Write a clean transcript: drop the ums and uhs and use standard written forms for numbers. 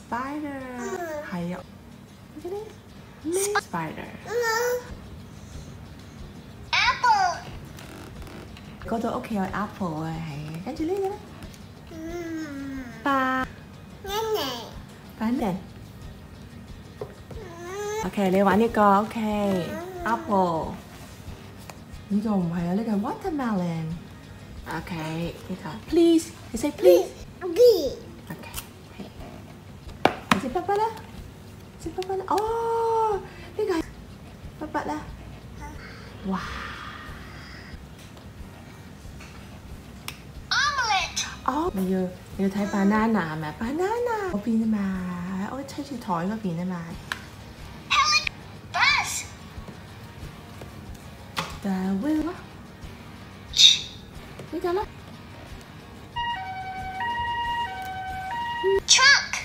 spider，還有嗰啲咩 spider。Apple。嗰度屋企有 apple 啊，係。跟住呢個咧？Banana。OK， 你玩呢個 OK。Apple。呢個唔係啊，呢個係 watermelon。OK， 呢個 please， 你 say please。OK。你食筆筆啦，食筆筆啦。哦，呢個係筆筆啦。哇！ 哦，你要睇 banana 係咪 ？banana 嗰邊啊嘛，我吹住台嗰邊啊嘛。The wheel 咯，呢個咯。Truck。